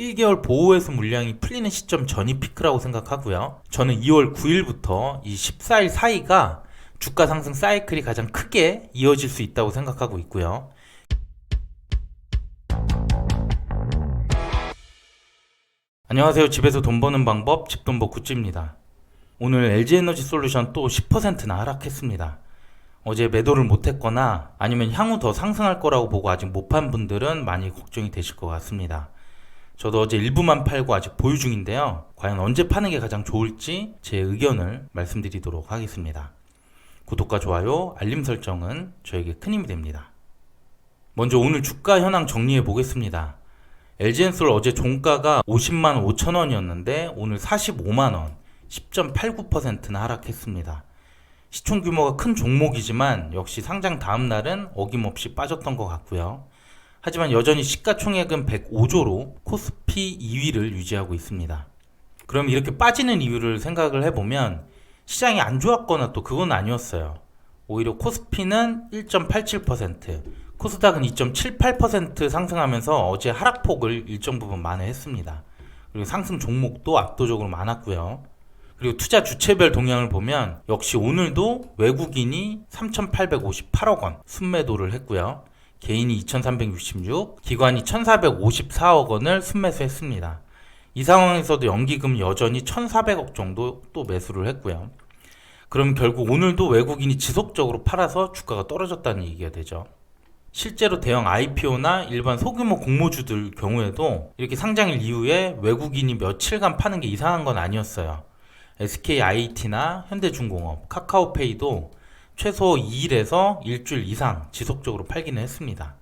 1개월 보호회수 물량이 풀리는 시점 전이 피크라고 생각하고요. 저는 2월 9일부터 이 14일 사이가 주가 상승 사이클이 가장 크게 이어질 수 있다고 생각하고 있고요. 안녕하세요. 집에서 돈 버는 방법 집돈버 굿즈입니다. 오늘 LG에너지솔루션 또 10%나 하락했습니다. 어제 매도를 못했거나 아니면 향후 더 상승할 거라고 보고 아직 못 판 분들은 많이 걱정이 되실 것 같습니다. 저도 어제 일부만 팔고 아직 보유 중인데요. 과연 언제 파는 게 가장 좋을지 제 의견을 말씀드리도록 하겠습니다. 구독과 좋아요, 알림 설정은 저에게 큰 힘이 됩니다. 먼저 오늘 주가 현황 정리해 보겠습니다. LG엔솔 어제 종가가 50만 5천 원이었는데 오늘 45만 원, 10.89%나 하락했습니다. 시총 규모가 큰 종목이지만 역시 상장 다음 날은 어김없이 빠졌던 것 같고요. 하지만 여전히 시가총액은 105조로 코스피 2위를 유지하고 있습니다. 그럼 이렇게 빠지는 이유를 생각을 해보면 시장이 안 좋았거나 또 그건 아니었어요. 오히려 코스피는 1.87%, 코스닥은 2.78% 상승하면서 어제 하락폭을 일정 부분 만회했습니다. 그리고 상승 종목도 압도적으로 많았고요. 그리고 투자 주체별 동향을 보면 역시 오늘도 외국인이 3,858억 원 순매도를 했고요. 개인이 2,366, 기관이 1,454억 원을 순매수했습니다. 이 상황에서도 연기금 여전히 1,400억 정도 또 매수를 했고요. 그럼 결국 오늘도 외국인이 지속적으로 팔아서 주가가 떨어졌다는 얘기가 되죠. 실제로 대형 IPO나 일반 소규모 공모주들 경우에도 이렇게 상장일 이후에 외국인이 며칠간 파는 게 이상한 건 아니었어요. SKIT나 현대중공업, 카카오페이도 최소 2일에서 일주일 이상 지속적으로 팔기는 했습니다.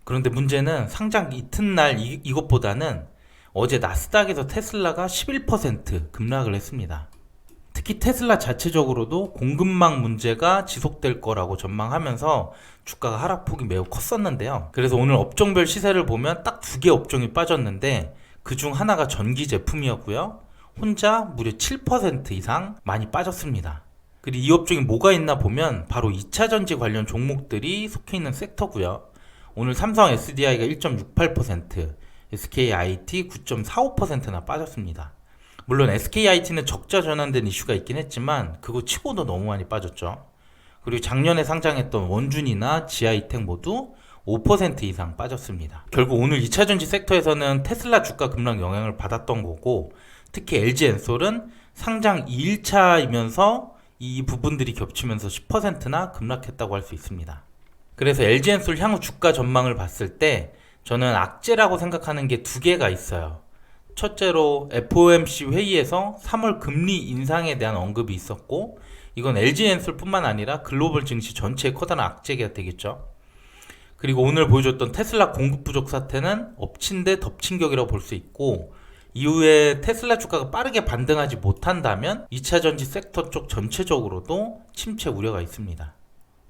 그런데 문제는 상장 이튿날 이것보다는 어제 나스닥에서 테슬라가 11% 급락을 했습니다. 특히 테슬라 자체적으로도 공급망 문제가 지속될 거라고 전망하면서 주가가 하락폭이 매우 컸었는데요. 그래서 오늘 업종별 시세를 보면 딱 2개 업종이 빠졌는데 그중 하나가 전기 제품이었고요. 혼자 무려 7% 이상 많이 빠졌습니다. 그리고 이 업종이 뭐가 있나 보면 바로 2차전지 관련 종목들이 속해 있는 섹터고요. 오늘 삼성 SDI가 1.68%, SKIT 9.45%나 빠졌습니다. 물론 SKIT는 적자 전환된 이슈가 있긴 했지만 그거 치고도 너무 많이 빠졌죠. 그리고 작년에 상장했던 원준이나 지하이텍 모두 5% 이상 빠졌습니다. 결국 오늘 2차전지 섹터에서는 테슬라 주가 급락 영향을 받았던 거고, 특히 LG엔솔은 상장 2일차이면서 이 부분들이 겹치면서 10%나 급락했다고 할 수 있습니다. 그래서 LG엔솔 향후 주가 전망을 봤을 때 저는 악재라고 생각하는 게 2개가 있어요. 첫째로 FOMC 회의에서 3월 금리 인상에 대한 언급이 있었고, 이건 LG엔솔 뿐만 아니라 글로벌 증시 전체의 커다란 악재가 되겠죠. 그리고 오늘 보여줬던 테슬라 공급 부족 사태는 엎친 데 덮친 격이라고 볼 수 있고, 이후에 테슬라 주가가 빠르게 반등하지 못한다면 2차전지 섹터 쪽 전체적으로도 침체 우려가 있습니다.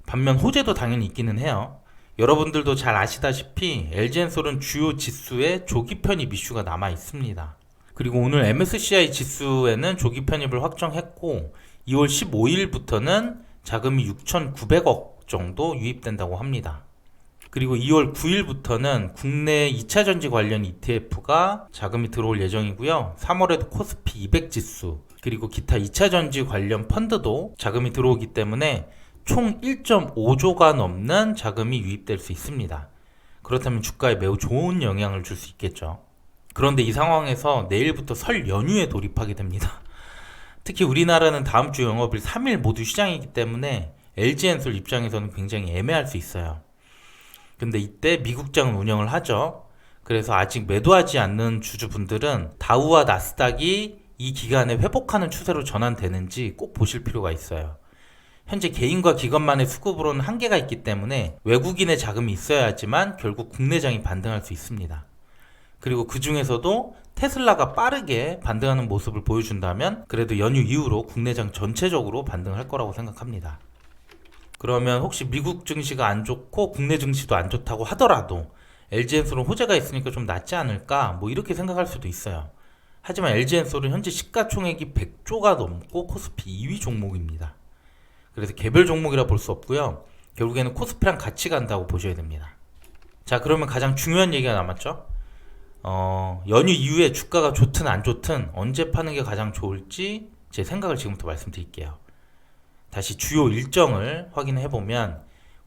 반면 호재도 당연히 있기는 해요. 여러분들도 잘 아시다시피 LG엔솔은 주요 지수에 조기 편입 이슈가 남아 있습니다. 그리고 오늘 MSCI 지수에는 조기 편입을 확정했고 2월 15일부터는 자금이 6,900억 정도 유입된다고 합니다. 그리고 2월 9일부터는 국내 2차전지 관련 ETF가 자금이 들어올 예정이고요. 3월에도 코스피 200 지수, 그리고 기타 2차전지 관련 펀드도 자금이 들어오기 때문에 총 1.5조가 넘는 자금이 유입될 수 있습니다. 그렇다면 주가에 매우 좋은 영향을 줄 수 있겠죠. 그런데 이 상황에서 내일부터 설 연휴에 돌입하게 됩니다. 특히 우리나라는 다음 주 영업일 3일 모두 휴장이기 때문에 LG엔솔 입장에서는 굉장히 애매할 수 있어요. 근데 이때 미국장은 운영을 하죠. 그래서 아직 매도하지 않는 주주분들은 다우와 나스닥이 이 기간에 회복하는 추세로 전환되는지 꼭 보실 필요가 있어요. 현재 개인과 기관만의 수급으로는 한계가 있기 때문에 외국인의 자금이 있어야지만 결국 국내장이 반등할 수 있습니다. 그리고 그 중에서도 테슬라가 빠르게 반등하는 모습을 보여준다면 그래도 연휴 이후로 국내장 전체적으로 반등할 거라고 생각합니다. 그러면 혹시 미국 증시가 안 좋고 국내 증시도 안 좋다고 하더라도 LG엔솔은 호재가 있으니까 좀 낫지 않을까 뭐 이렇게 생각할 수도 있어요. 하지만 LG엔솔은 현재 시가총액이 100조가 넘고 코스피 2위 종목입니다. 그래서 개별 종목이라 볼 수 없고요. 결국에는 코스피랑 같이 간다고 보셔야 됩니다. 자, 그러면 가장 중요한 얘기가 남았죠. 연휴 이후에 주가가 좋든 안 좋든 언제 파는 게 가장 좋을지 제 생각을 지금부터 말씀드릴게요. 다시 주요 일정을 확인해 보면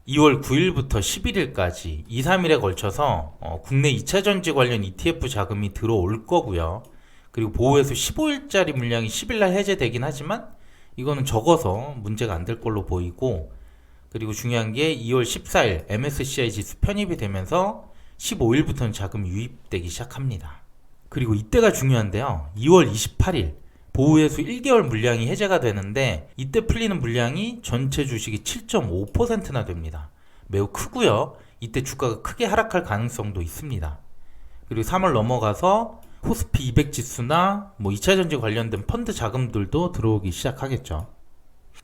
2월 9일부터 11일까지 2, 3일에 걸쳐서 국내 2차 전지 관련 ETF 자금이 들어올 거고요. 그리고 보호회수 15일짜리 물량이 10일날 해제되긴 하지만 이거는 적어서 문제가 안 될 걸로 보이고, 그리고 중요한 게 2월 14일 MSCI 지수 편입이 되면서 15일부터는 자금이 유입되기 시작합니다. 그리고 이때가 중요한데요. 2월 28일 보호회수 1개월 물량이 해제가 되는데 이때 풀리는 물량이 전체 주식이 7.5%나 됩니다. 매우 크고요. 이때 주가가 크게 하락할 가능성도 있습니다. 그리고 3월 넘어가서 코스피 200 지수나 2차 전지 관련된 펀드 자금들도 들어오기 시작하겠죠.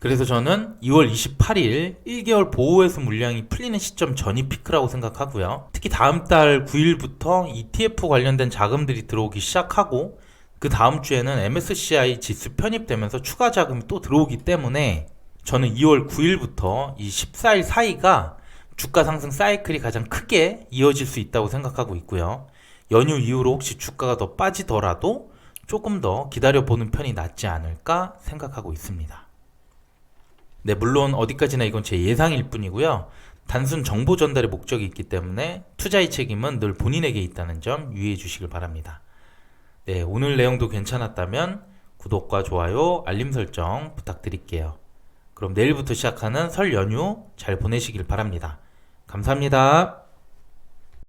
그래서 저는 2월 28일 1개월 보호회수 물량이 풀리는 시점 전이 피크라고 생각하고요. 특히 다음 달 9일부터 ETF 관련된 자금들이 들어오기 시작하고 그 다음 주에는 MSCI 지수 편입되면서 추가 자금이 또 들어오기 때문에 저는 2월 9일부터 이 14일 사이가 주가 상승 사이클이 가장 크게 이어질 수 있다고 생각하고 있고요. 연휴 이후로 혹시 주가가 더 빠지더라도 조금 더 기다려보는 편이 낫지 않을까 생각하고 있습니다. 네, 물론 어디까지나 이건 제 예상일 뿐이고요. 단순 정보 전달의 목적이 있기 때문에 투자의 책임은 늘 본인에게 있다는 점 유의해 주시길 바랍니다. 네, 오늘 내용도 괜찮았다면 구독과 좋아요, 알림 설정 부탁드릴게요. 그럼 내일부터 시작하는 설 연휴 잘 보내시길 바랍니다. 감사합니다.